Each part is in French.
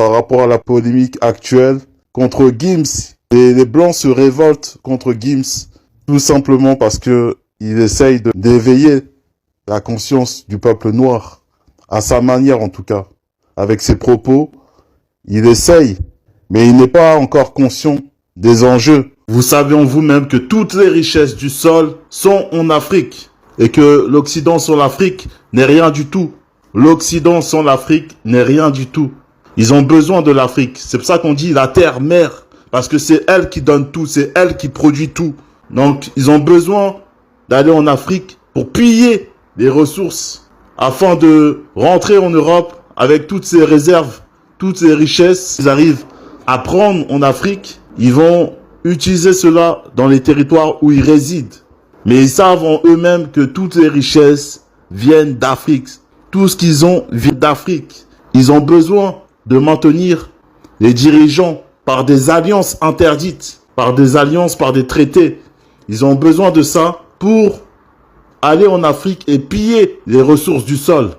par rapport à la polémique actuelle contre Gims. Et les Blancs se révoltent contre Gims tout simplement parce que il essaye d'éveiller la conscience du peuple noir, à sa manière en tout cas. Avec ses propos, il essaye, mais il n'est pas encore conscient des enjeux. Vous savez en vous-même que toutes les richesses du sol sont en Afrique et que l'Occident sans l'Afrique n'est rien du tout. L'Occident sans l'Afrique n'est rien du tout. Ils ont besoin de l'Afrique. C'est pour ça qu'on dit la terre-mère, parce que c'est elle qui donne tout, c'est elle qui produit tout. Donc, ils ont besoin d'aller en Afrique pour piller les ressources afin de rentrer en Europe avec toutes ces réserves, toutes ces richesses. Ils arrivent à prendre en Afrique, ils vont utiliser cela dans les territoires où ils résident. Mais ils savent en eux-mêmes que toutes les richesses viennent d'Afrique. Tout ce qu'ils ont vient d'Afrique. Ils ont besoin de maintenir les dirigeants par des alliances interdites, par des alliances, par des traités. Ils ont besoin de ça pour aller en Afrique et piller les ressources du sol.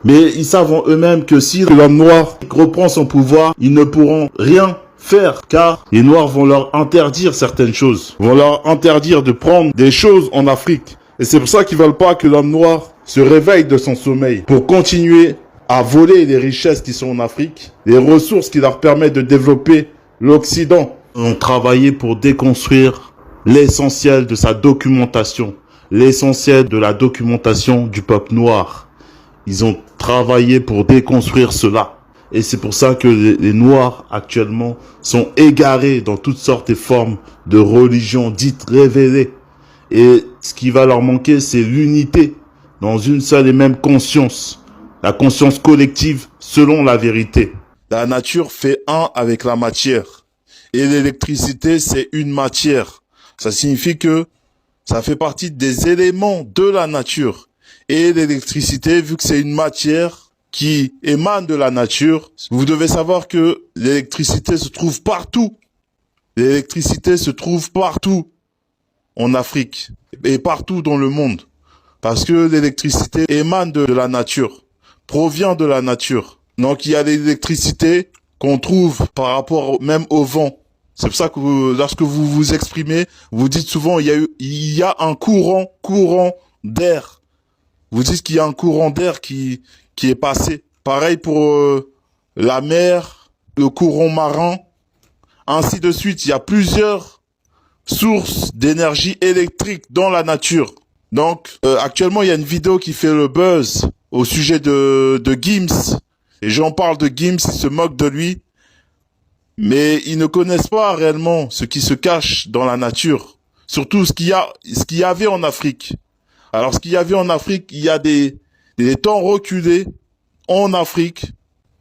Mais ils savent en eux-mêmes que si l'homme noir reprend son pouvoir, ils ne pourront rien faire, car les Noirs vont leur interdire certaines choses, vont leur interdire de prendre des choses en Afrique. Et c'est pour ça qu'ils veulent pas que l'homme noir se réveille de son sommeil pour continuer à voler les richesses qui sont en Afrique, les ressources qui leur permettent de développer l'Occident. Ils ont travaillé pour déconstruire l'essentiel de sa documentation, l'essentiel de la documentation du peuple noir. Ils ont travaillé pour déconstruire cela. Et c'est pour ça que les Noirs actuellement sont égarés dans toutes sortes de formes de religions dites révélées. Et ce qui va leur manquer, c'est l'unité dans une seule et même conscience. La conscience collective selon la vérité. La nature fait un avec la matière. Et l'électricité, c'est une matière. Ça signifie que ça fait partie des éléments de la nature. Et l'électricité, vu que c'est une matière qui émane de la nature, vous devez savoir que l'électricité se trouve partout. L'électricité se trouve partout en Afrique et partout dans le monde. Parce que l'électricité émane de la nature, provient de la nature. Donc il y a l'électricité qu'on trouve par rapport même au vent. C'est pour ça que lorsque vous vous exprimez, vous dites souvent il y a un courant d'air. Vous dites qu'il y a un courant d'air qui est passé. Pareil pour la mer, le courant marin, ainsi de suite. Il y a plusieurs sources d'énergie électrique dans la nature. Donc actuellement il y a une vidéo qui fait le buzz au sujet de Gims. Et j'en parle de Gims, ils se moquent de lui. Mais ils ne connaissent pas réellement ce qui se cache dans la nature. Surtout ce qu'il y avait en Afrique. Alors ce qu'il y avait en Afrique, il y a des temps reculés en Afrique.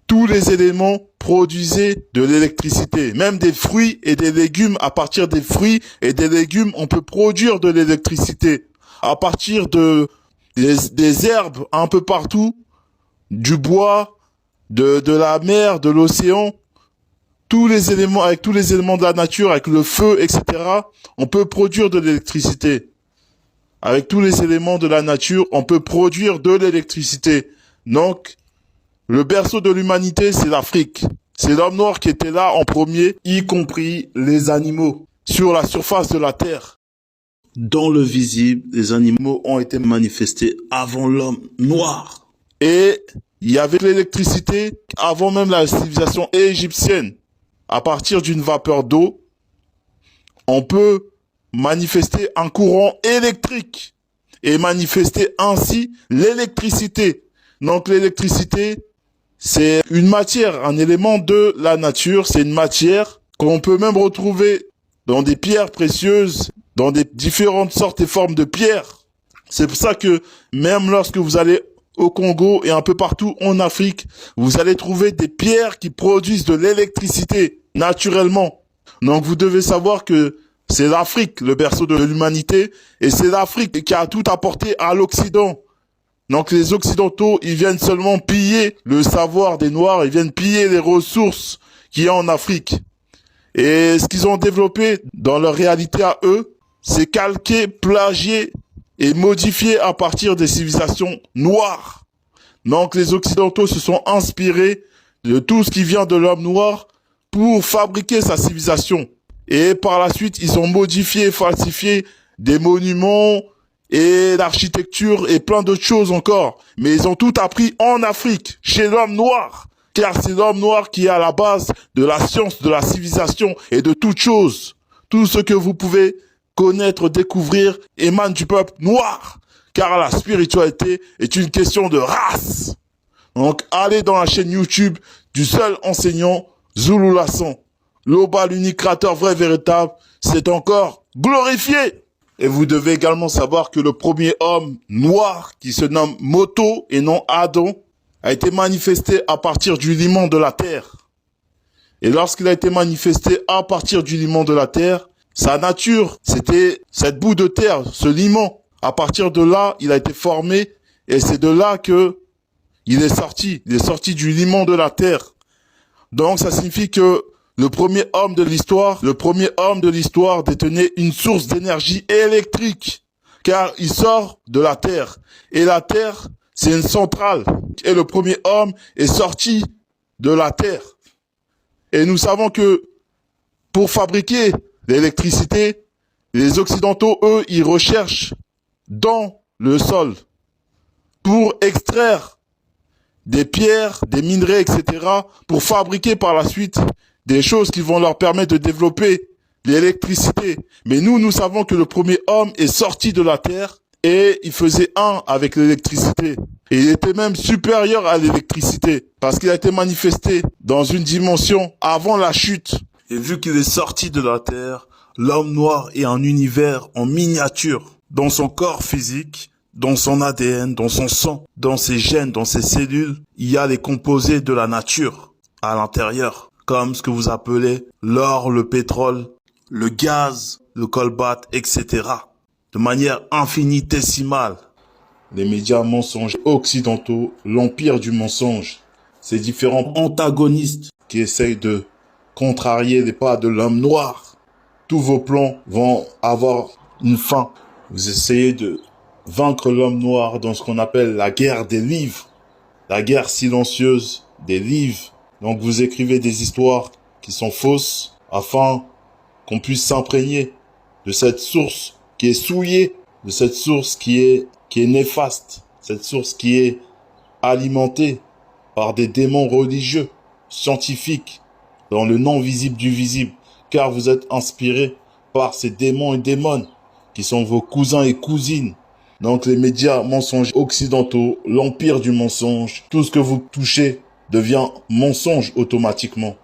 Tous les éléments produisaient de l'électricité. Même des fruits et des légumes, à partir des fruits et des légumes, on peut produire de l'électricité. À partir des herbes un peu partout, du bois, de la mer, de l'océan, avec tous les éléments de la nature, avec le feu, etc., on peut produire de l'électricité. Avec tous les éléments de la nature, on peut produire de l'électricité. Donc, le berceau de l'humanité, c'est l'Afrique. C'est l'homme noir qui était là en premier, y compris les animaux, sur la surface de la terre. Dans le visible, les animaux ont été manifestés avant l'homme noir. Et il y avait l'électricité avant même la civilisation égyptienne. À partir d'une vapeur d'eau, on peut manifester un courant électrique et manifester ainsi l'électricité. Donc l'électricité, c'est une matière, un élément de la nature, c'est une matière qu'on peut même retrouver dans des pierres précieuses, dans des différentes sortes et formes de pierres. C'est pour ça que même lorsque vous allez au Congo et un peu partout en Afrique, vous allez trouver des pierres qui produisent de l'électricité naturellement. Donc vous devez savoir que c'est l'Afrique, le berceau de l'humanité, et c'est l'Afrique qui a tout apporté à l'Occident. Donc les Occidentaux, ils viennent seulement piller le savoir des Noirs, ils viennent piller les ressources qu'il y a en Afrique. Et ce qu'ils ont développé dans leur réalité à eux, c'est calquer, plagier et modifier à partir des civilisations noires. Donc les Occidentaux se sont inspirés de tout ce qui vient de l'homme noir pour fabriquer sa civilisation. Et par la suite, ils ont modifié, falsifié des monuments et l'architecture et plein d'autres choses encore. Mais ils ont tout appris en Afrique, chez l'homme noir. Car c'est l'homme noir qui est à la base de la science, de la civilisation et de toute chose. Tout ce que vous pouvez connaître, découvrir, émane du peuple noir. Car la spiritualité est une question de race. Donc, allez dans la chaîne YouTube du seul enseignant Zulu Lasson. Loba, l'unique créateur vrai véritable, c'est encore glorifié. Et vous devez également savoir que le premier homme noir, qui se nomme Moto et non Adam, a été manifesté à partir du limon de la terre. Et lorsqu'il a été manifesté à partir du limon de la terre, sa nature, c'était cette bout de terre, ce limon. À partir de là, il a été formé et c'est de là que il est sorti du limon de la terre. Donc ça signifie que le premier homme de l'histoire détenait une source d'énergie électrique, car il sort de la terre. Et la terre, c'est une centrale. Et le premier homme est sorti de la terre. Et nous savons que pour fabriquer l'électricité, les Occidentaux, eux, ils recherchent dans le sol pour extraire des pierres, des minerais, etc., pour fabriquer par la suite des choses qui vont leur permettre de développer l'électricité. Mais nous savons que le premier homme est sorti de la terre et il faisait un avec l'électricité. Et il était même supérieur à l'électricité parce qu'il a été manifesté dans une dimension avant la chute. Et vu qu'il est sorti de la terre, l'homme noir est un univers en miniature dans son corps physique, dans son ADN, dans son sang, dans ses gènes, dans ses cellules. Il y a les composés de la nature à l'intérieur, comme ce que vous appelez l'or, le pétrole, le gaz, le colbate, etc. De manière infinitésimale. Les médias mensongers occidentaux, l'empire du mensonge, ces différents antagonistes qui essayent de contrarier les pas de l'homme noir. Tous vos plans vont avoir une fin. Vous essayez de vaincre l'homme noir dans ce qu'on appelle la guerre des livres, la guerre silencieuse des livres. Donc vous écrivez des histoires qui sont fausses afin qu'on puisse s'imprégner de cette source qui est souillée, de cette source qui est néfaste, cette source qui est alimentée par des démons religieux, scientifiques, dans le non visible du visible, car vous êtes inspirés par ces démons et démones qui sont vos cousins et cousines. Donc les médias mensongers occidentaux, l'empire du mensonge, tout ce que vous touchez devient mensonge automatiquement.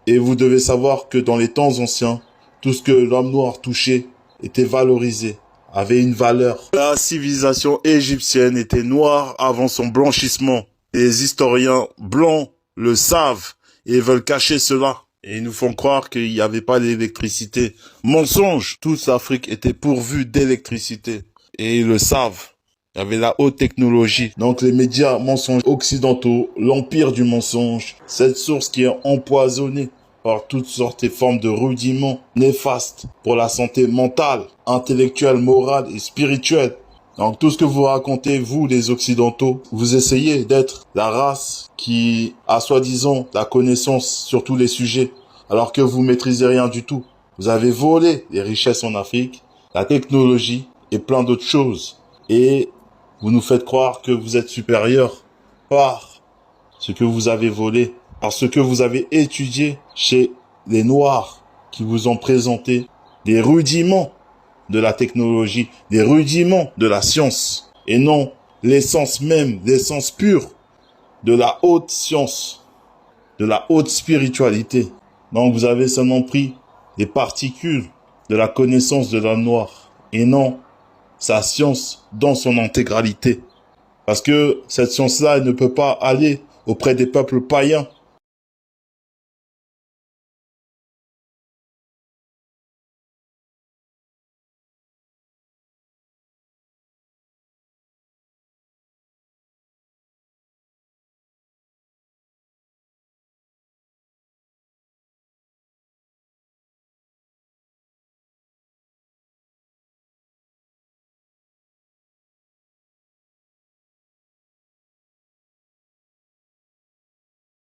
Et vous devez savoir que dans les temps anciens, tout ce que l'homme noir touchait était valorisé, avait une valeur. La civilisation égyptienne était noire avant son blanchissement. Et les historiens blancs le savent et veulent cacher cela. Et ils nous font croire qu'il n'y avait pas d'électricité. Mensonge! Toute l'Afrique était pourvue d'électricité. Et ils le savent. Il y avait la haute technologie. Donc les médias mensongers occidentaux, l'empire du mensonge, cette source qui est empoisonnée par toutes sortes et formes de rudiments néfastes pour la santé mentale, intellectuelle, morale et spirituelle. Donc tout ce que vous racontez, vous les Occidentaux, vous essayez d'être la race qui a soi-disant la connaissance sur tous les sujets, alors que vous maîtrisez rien du tout. Vous avez volé les richesses en Afrique, la technologie et plein d'autres choses. Et vous nous faites croire que vous êtes supérieur par ce que vous avez volé, par ce que vous avez étudié chez les Noirs qui vous ont présenté des rudiments de la technologie, des rudiments de la science, et non l'essence même, l'essence pure de la haute science, de la haute spiritualité. Donc vous avez seulement pris des particules de la connaissance de l'homme noir, et non sa science dans son intégralité. Parce que cette science-là, elle ne peut pas aller auprès des peuples païens,